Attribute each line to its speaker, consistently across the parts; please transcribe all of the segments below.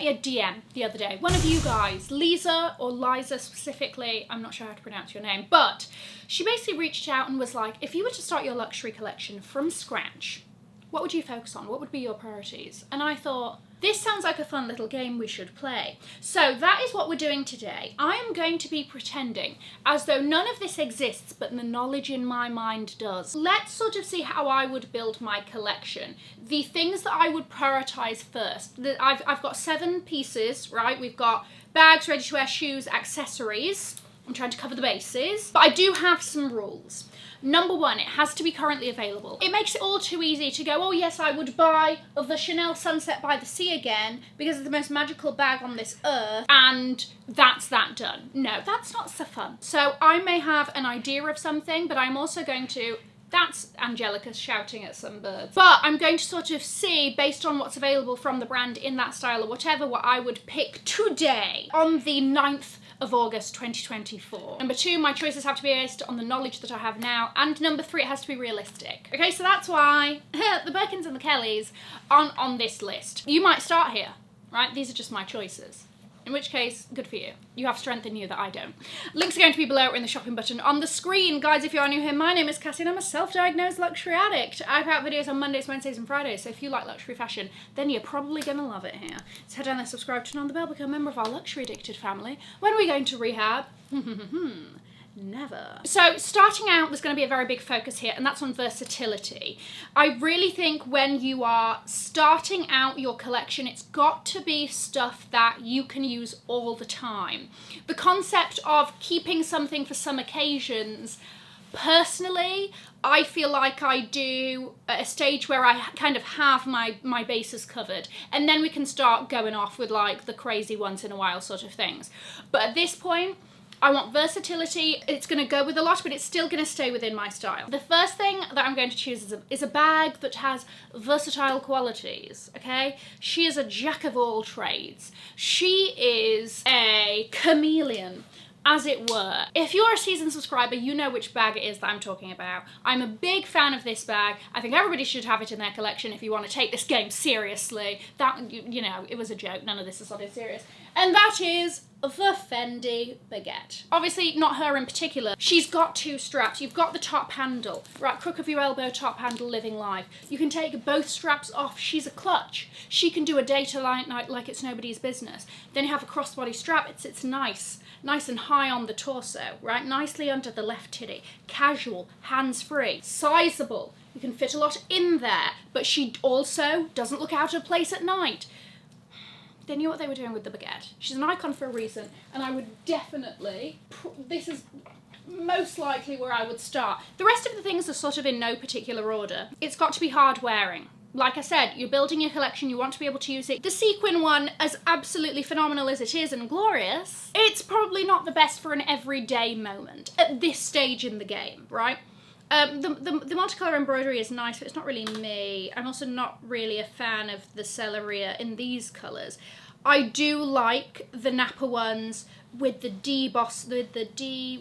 Speaker 1: me a DM the other day. One of you guys, Lisa or Liza specifically, I'm not sure how to pronounce your name, but she basically reached out and was like, if you were to start your luxury collection from scratch, what would you focus on? What would be your priorities? And I thought, this sounds like a fun little game we should play. So that is what we're doing today. I am going to be pretending as though none of this exists, but the knowledge in my mind does. Let's sort of see how I would build my collection. The things that I would prioritise first. I've got 7 pieces, right? We've got bags, ready-to-wear shoes, accessories. I'm trying to cover the bases. But I do have some rules. Number 1, it has to be currently available. It makes it all too easy to go, oh yes, I would buy the Chanel Sunset by the Sea again because it's the most magical bag on this earth, and that's that done. No, that's not so fun. So I may have an idea of something, but I'm also going to, that's Angelica shouting at some birds. But I'm going to sort of see, based on what's available from the brand in that style or whatever, what I would pick today on the 9th of August 2024. Number 2, my choices have to be based on the knowledge that I have now, and number 3, it has to be realistic. Okay, so that's why the Birkins and the Kellys aren't on this list. You might start here, right? These are just my choices. In which case, good for you. You have strength in you that I don't. Links are going to be below or in the shopping button on the screen. Guys, if you are new here, my name is Cassie and I'm a self-diagnosed luxury addict. I put out videos on Mondays, Wednesdays and Fridays, so if you like luxury fashion, then you're probably going to love it here. So head down there, subscribe, turn on the bell, become a member of our luxury addicted family. When are we going to rehab? Never. So starting out, there's going to be a very big focus here, and that's on versatility. I really think when you are starting out your collection, it's got to be stuff that you can use all the time. The concept of keeping something for some occasions, personally, I feel like I do at a stage where I kind of have my bases covered, and then we can start going off with like the crazy once in a while sort of things. But at this point, I want versatility. It's going to go with a lot, but it's still going to stay within my style. The first thing that I'm going to choose is a bag that has versatile qualities, okay? She is a jack of all trades. She is a chameleon, as it were. If you're a seasoned subscriber, you know which bag it is that I'm talking about. I'm a big fan of this bag. I think everybody should have it in their collection if you want to take this game seriously. That, you know, it was a joke. None of this is something serious. And that is the Fendi baguette. Obviously not her in particular. She's got 2 straps. You've got the top handle, right, crook of your elbow top handle living life. You can take both straps off. She's a clutch. She can do a day to night like it's nobody's business. Then you have a crossbody strap. It sits nice and high on the torso, right, nicely under the left titty. Casual, hands-free, sizable. You can fit a lot in there, but she also doesn't look out of place at night. They knew what they were doing with the baguette. She's an icon for a reason, and I would definitely, this is most likely where I would start. The rest of the things are sort of in no particular order. It's got to be hard wearing. Like I said, you're building your collection, you want to be able to use it. The sequin one, as absolutely phenomenal as it is and glorious, it's probably not the best for an everyday moment at this stage in the game, right? The multicolour embroidery is nice, but it's not really me. I'm also not really a fan of the Celeria in these colours. I do like the Napa ones with the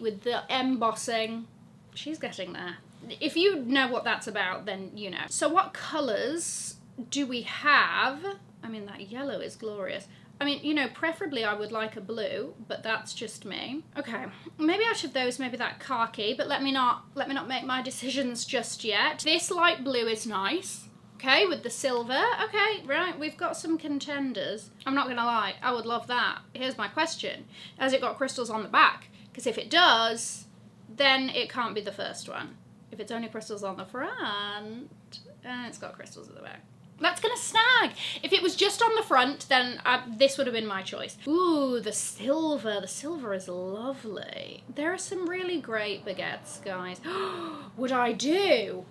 Speaker 1: with the embossing. She's getting there. If you know what that's about, then you know. So what colours do we have? I mean, that yellow is glorious. I mean, you know, preferably I would like a blue, but that's just me. Okay, maybe out of those, maybe that khaki, but let me not make my decisions just yet. This light blue is nice, okay, with the silver. Okay, right, we've got some contenders. I'm not gonna lie, I would love that. Here's my question. Has it got crystals on the back? Because if it does, then it can't be the first one. If it's only crystals on the front, it's got crystals at the back. That's gonna snag. If it was just on the front, then this would have been my choice. Ooh, the silver. The silver is lovely. There are some really great baguettes, guys. Would I do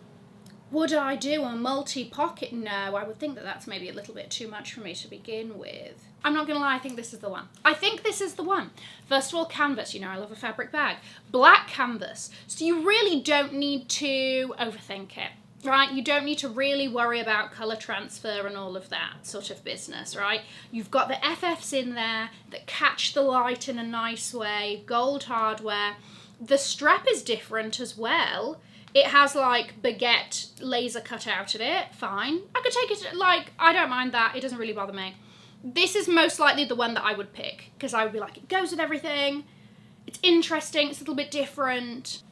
Speaker 1: a multi-pocket? No, I would think that that's maybe a little bit too much for me to begin with. I'm not gonna lie, I think this is the one. I think this is the one. First of all, canvas. You know, I love a fabric bag. Black canvas. So you really don't need to overthink it. Right, you don't need to really worry about colour transfer and all of that sort of business, right? You've got the FFs in there that catch the light in a nice way, gold hardware. The strap is different as well. It has like baguette laser cut out of it, fine. I could take it, like, I don't mind that, it doesn't really bother me. This is most likely the one that I would pick, because I would be like, it goes with everything, it's interesting, it's a little bit different.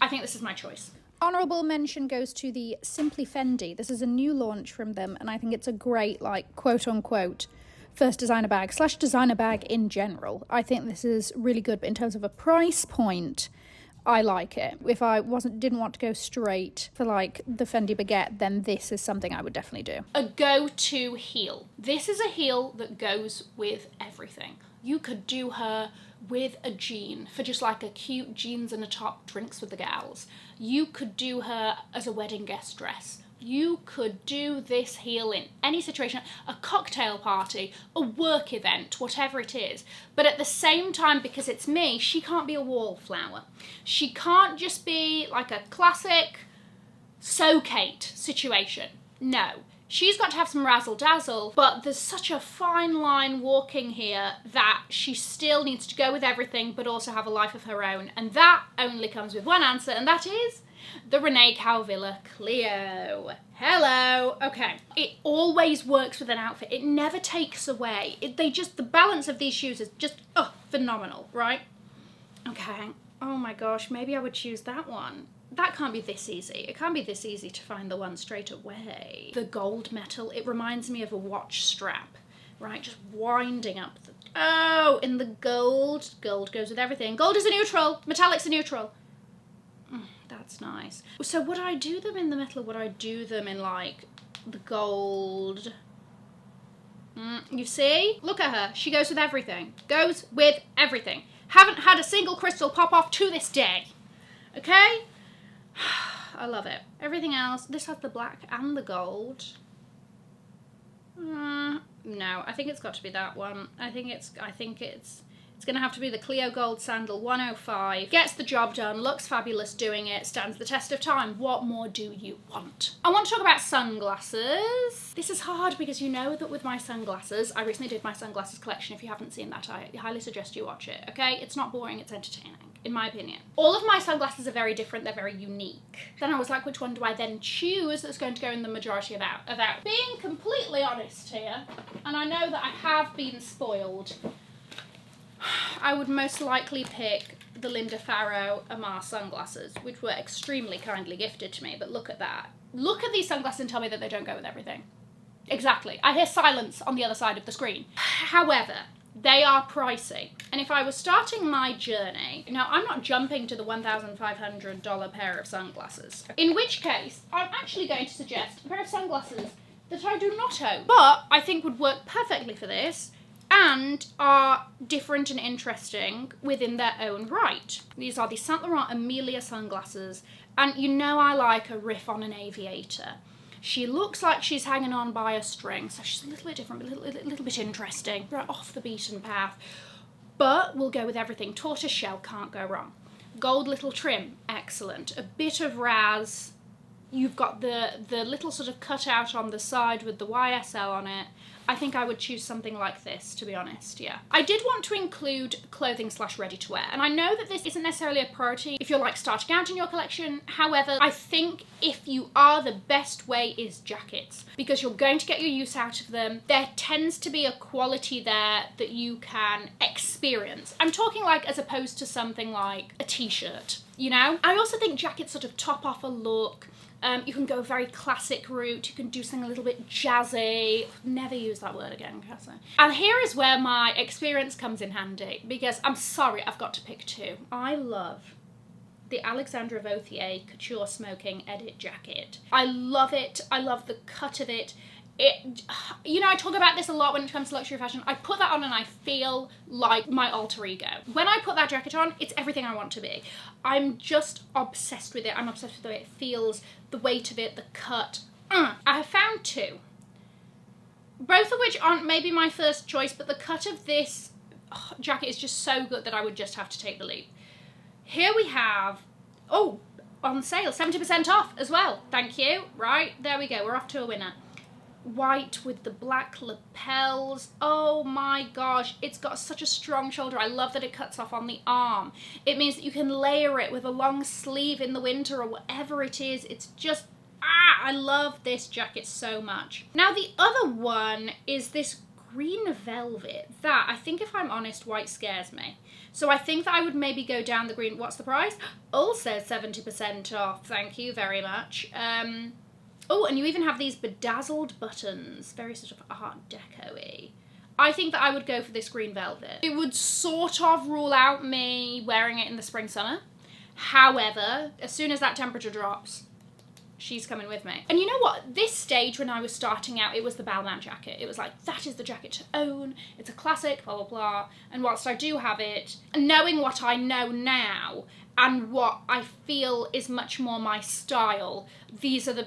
Speaker 1: I think this is my choice. Honourable mention goes to the Simply Fendi. This is a new launch from them, and I think it's a great, like, quote-unquote, first designer bag / designer bag in general. I think this is really good, but in terms of a price point, I like it. If I didn't want to go straight for like the Fendi baguette, then this is something I would definitely do. A go-to heel. This is a heel that goes with everything. You could do her with a jean for just like a cute jeans and a top, drinks with the gals. You could do her as a wedding guest dress. You could do this heel in any situation, a cocktail party, a work event, whatever it is. But at the same time, because it's me, she can't be a wallflower. She can't just be like a classic So Kate situation. No. She's got to have some razzle dazzle, but there's such a fine line walking here that she still needs to go with everything, but also have a life of her own. And that only comes with one answer, and that is the Renee Calvilla Clio. Hello. Okay. It always works with an outfit. It never takes away. The balance of these shoes is just, phenomenal, right? Okay. Oh my gosh, maybe I would choose that one. That can't be this easy. It can't be this easy to find the one straight away. The gold metal, it reminds me of a watch strap, right? Just winding up in the gold. Gold goes with everything. Gold is a neutral. Metallic's a neutral. That's nice. So would I do them in the metal, or would I do them in like the gold? You see? Look at her. She goes with everything. Goes with everything. Haven't had a single crystal pop off to this day. Okay? I love it. Everything else, this has the black and the gold. No, I think it's got to be that one. I think it's going to have to be the Clio Gold Sandal 105. Gets the job done, looks fabulous doing it, stands the test of time. What more do you want? I want to talk about sunglasses. This is hard because you know that with my sunglasses, I recently did my sunglasses collection. If you haven't seen that, I highly suggest you watch it, okay? It's not boring, it's entertaining, in my opinion. All of my sunglasses are very different, they're very unique. Then I was like, which one do I then choose that's going to go in the majority of out? Being completely honest here, and I know that I have been spoiled, I would most likely pick the Linda Farrow Amar sunglasses, which were extremely kindly gifted to me, but look at that. Look at these sunglasses and tell me that they don't go with everything. Exactly. I hear silence on the other side of the screen. However, they are pricey. And if I was starting my journey, now I'm not jumping to the $1,500 pair of sunglasses, in which case I'm actually going to suggest a pair of sunglasses that I do not own, but I think would work perfectly for this, and are different and interesting within their own right. These are the Saint Laurent Amelia sunglasses, and you know I like a riff on an aviator. She looks like she's hanging on by a string, so she's a little bit different, but a little bit interesting, right off the beaten path. But we'll go with everything. Tortoise shell, can't go wrong. Gold little trim, excellent. A bit of raz. You've got the little sort of cutout on the side with the YSL on it. I think I would choose something like this, to be honest, yeah. I did want to include clothing / ready to wear, and I know that this isn't necessarily a priority if you're like starting out in your collection. However, I think if you are, the best way is jackets, because you're going to get your use out of them. There tends to be a quality there that you can experience. I'm talking like as opposed to something like a t-shirt, you know? I also think jackets sort of top off a look. You can go a very classic route, you can do something a little bit jazzy. Never use that word again, Casa. And here is where my experience comes in handy, because I'm sorry, I've got to pick two. I love the Alexandra Vauthier Couture Smoking Edit Jacket. I love it, I love the cut of it. You know, I talk about this a lot when it comes to luxury fashion. I put that on and I feel like my alter ego. When I put that jacket on, it's everything I want to be. I'm just obsessed with it. I'm obsessed with the way it feels, the weight of it, the cut. I have found two, both of which aren't maybe my first choice, but the cut of this jacket is just so good that I would just have to take the leap. Here we have, on sale, 70% off as well. Thank you. Right, there we go. We're off to a winner. White with the black lapels. Oh my gosh, it's got such a strong shoulder. I love that it cuts off on the arm. It means that you can layer it with a long sleeve in the winter or whatever it is. It's just, I love this jacket so much. Now the other one is this green velvet, that, I think if I'm honest, white scares me. So I think that I would maybe go down the green. What's the price? Also 70% off, thank you very much. Oh, and you even have these bedazzled buttons, very sort of Art Deco-y. I think that I would go for this green velvet. It would sort of rule out me wearing it in the spring, summer. However, as soon as that temperature drops, she's coming with me. And you know what? This stage when I was starting out, it was the Balmain jacket. It was like, that is the jacket to own. It's a classic, blah, blah, blah. And whilst I do have it, knowing what I know now and what I feel is much more my style, these are the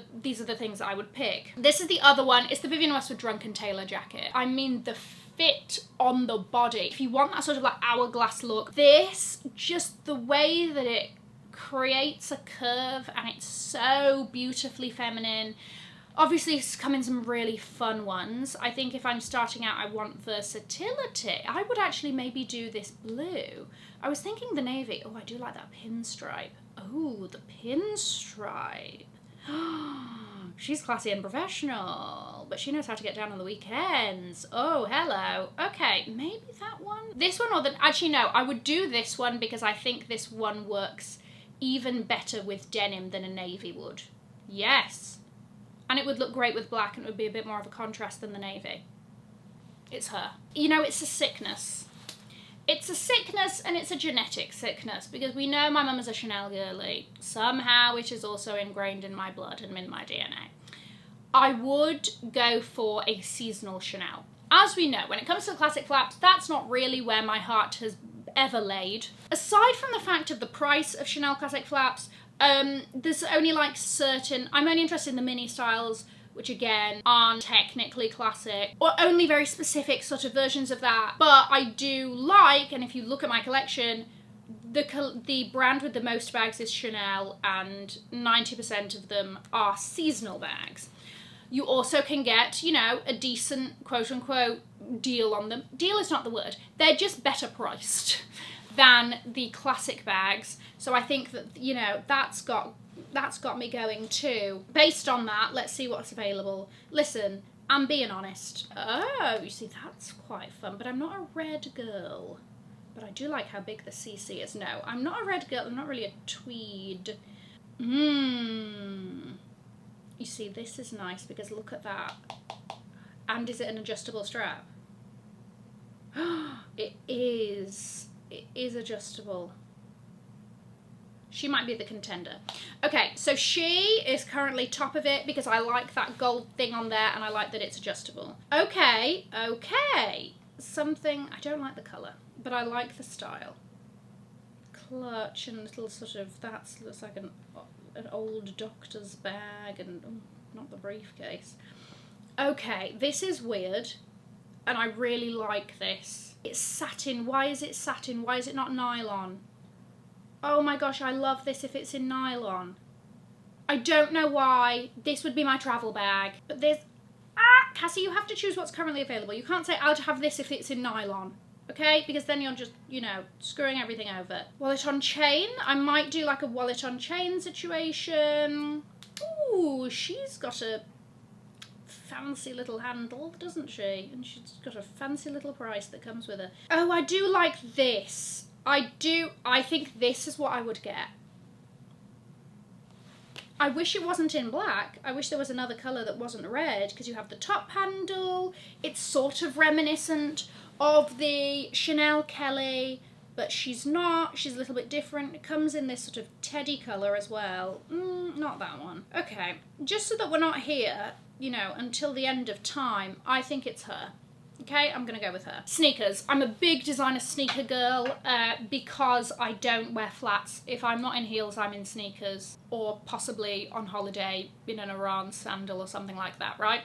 Speaker 1: things that I would pick. This is the other one. It's the Vivienne Westwood Drunken Tailor jacket. I mean, the fit on the body. If you want that sort of like hourglass look, this, just the way that it creates a curve and it's so beautifully feminine. Obviously it's come in some really fun ones. I think if I'm starting out, I want versatility. I would actually maybe do this blue. I was thinking the navy. Oh, I do like that pinstripe. Oh, the pinstripe. She's classy and professional, but she knows how to get down on the weekends. Oh, hello. Okay, maybe that one. This one, or the, actually no, I would do this one because I think this one works even better with denim than a navy would. Yes. And it would look great with black and it would be a bit more of a contrast than the navy. It's her. You know, it's a sickness. It's a sickness and it's a genetic sickness because we know my mum is a Chanel girly. Somehow it is also ingrained in my blood and in my DNA. I would go for a seasonal Chanel. As we know, when it comes to classic flaps, that's not really where my heart has ever laid. Aside from the fact of the price of Chanel classic flaps, there's only like certain, I'm only interested in the mini styles, which again aren't technically classic, or only very specific sort of versions of that. But I do like, and if you look at my collection, the brand with the most bags is Chanel, and 90% of them are seasonal bags. You also can get, you know, a decent quote-unquote deal on them. Deal is not the word. They're just better priced than the classic bags. So I think that, you know, that's got me going too. Based on that, let's see what's available. Listen, I'm being honest. Oh, you see, that's quite fun, but I'm not a red girl. But I do like how big the CC is. No, I'm not a red girl. I'm not really a tweed. You see, this is nice because look at that. And is it an adjustable strap? It is. It is adjustable. She might be the contender. Okay, so she is currently top of it because I like that gold thing on there and I like that it's adjustable. Okay, okay. Something, I don't like the colour, but I like the style. Clutch and little sort of, that looks like an old doctor's bag and not the briefcase. Okay, this is weird and I really like this. It's satin. Why is it satin? Why is it not nylon? Oh my gosh, I love this if it's in nylon. I don't know why. This would be my travel bag. But there's... Ah! Cassie, you have to choose what's currently available. You can't say, I'll have this if it's in nylon. Okay? Because then you're just, you know, screwing everything over. Wallet on chain. I might do like a wallet on chain situation. Ooh, she's got a fancy little handle, doesn't she? And she's got a fancy little price that comes with her. Oh, I do like this. I think this is what I would get. I wish it wasn't in black. I wish there was another colour that wasn't red, because you have the top handle. It's sort of reminiscent of the Chanel Kelly, but she's not. She's a little bit different. It comes in this sort of teddy colour as well. Not that one. Okay, just so that we're not here, you know, until the end of time, I think it's her. Okay, I'm gonna go with her. Sneakers. I'm a big designer sneaker girl because I don't wear flats. If I'm not in heels, I'm in sneakers, or possibly on holiday in an Iran sandal or something like that, right?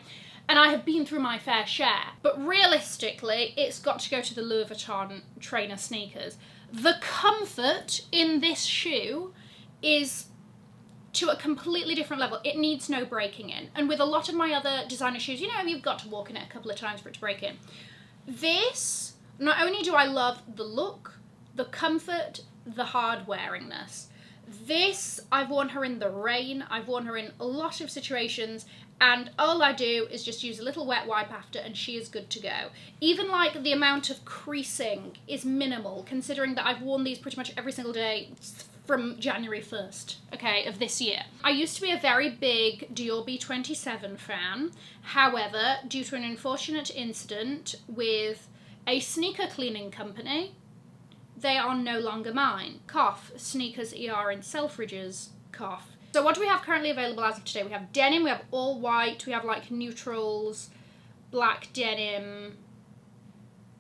Speaker 1: And I have been through my fair share. But realistically, it's got to go to the Louis Vuitton trainer sneakers. The comfort in this shoe is to a completely different level. It needs no breaking in. And with a lot of my other designer shoes, you know, you've got to walk in it a couple of times for it to break in. This, not only do I love the look, the comfort, the hard wearingness. This, I've worn her in the rain, I've worn her in a lot of situations, and all I do is just use a little wet wipe after and she is good to go. Even like the amount of creasing is minimal, considering that I've worn these pretty much every single day from January 1st, okay, of this year. I used to be a very big Dior B27 fan. However, due to an unfortunate incident with a sneaker cleaning company, they are no longer mine. Cough, sneakers ER in Selfridges, cough. So what do we have currently available as of today? We have denim, we have all white, we have like neutrals, black denim.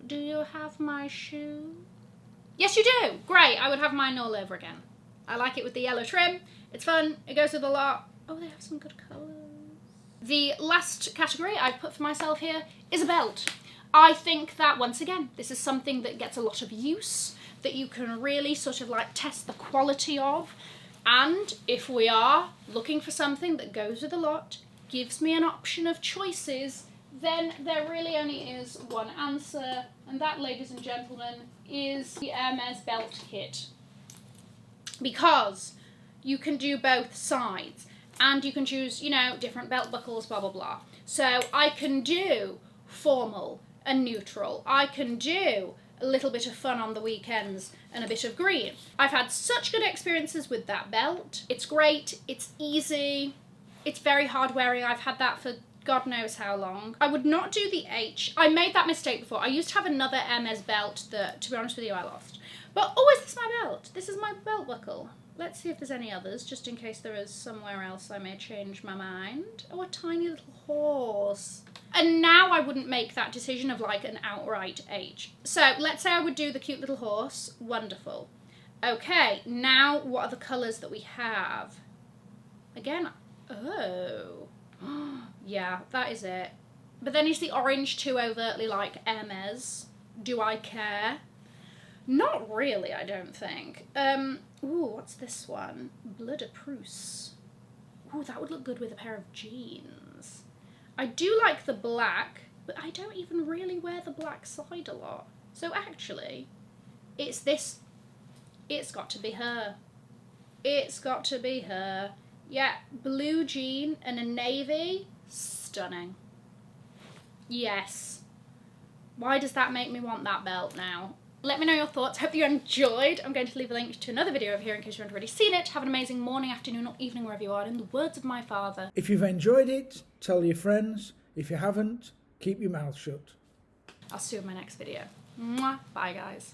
Speaker 1: Do you have my shoe? Yes, you do. Great. I would have mine all over again. I like it with the yellow trim. It's fun. It goes with a lot. Oh, they have some good colours. The last category I've put for myself here is a belt. I think that, once again, this is something that gets a lot of use, that you can really sort of like test the quality of. And if we are looking for something that goes with a lot, gives me an option of choices, then there really only is one answer. And that, ladies and gentlemen, is the Hermes belt kit. Because you can do both sides and you can choose, you know, different belt buckles, blah, blah, blah. So I can do formal and neutral. I can do a little bit of fun on the weekends and a bit of green. I've had such good experiences with that belt. It's great, it's easy, it's very hard wearing. I've had that for God knows how long. I would not do the H. I made that mistake before. I used to have another Hermes belt that, to be honest with you, I lost. But, oh, is this my belt? This is my belt buckle. Let's see if there's any others, just in case there is somewhere else I may change my mind. Oh, a tiny little horse. And now I wouldn't make that decision of like an outright H. So let's say I would do the cute little horse. Wonderful. Okay, now what are the colours that we have? Again, oh. Yeah, that is it. But then is the orange too overtly like Hermes? Do I care? Not really, I don't think. Ooh, what's this one? Bleu de Prusse. Ooh, that would look good with a pair of jeans. I do like the black, but I don't even really wear the black side a lot. So actually, it's this. It's got to be her. It's got to be her. Yeah, blue jean and a navy. Stunning. Yes. Why does that make me want that belt now? Let me know your thoughts. Hope you enjoyed. I'm going to leave a link to another video over here in case you haven't already seen it. Have an amazing morning, afternoon, or evening wherever you are. In the words of my father.
Speaker 2: If you've enjoyed it, tell your friends. If you haven't, keep your mouth shut.
Speaker 1: I'll see you in my next video. Mwah. Bye, guys.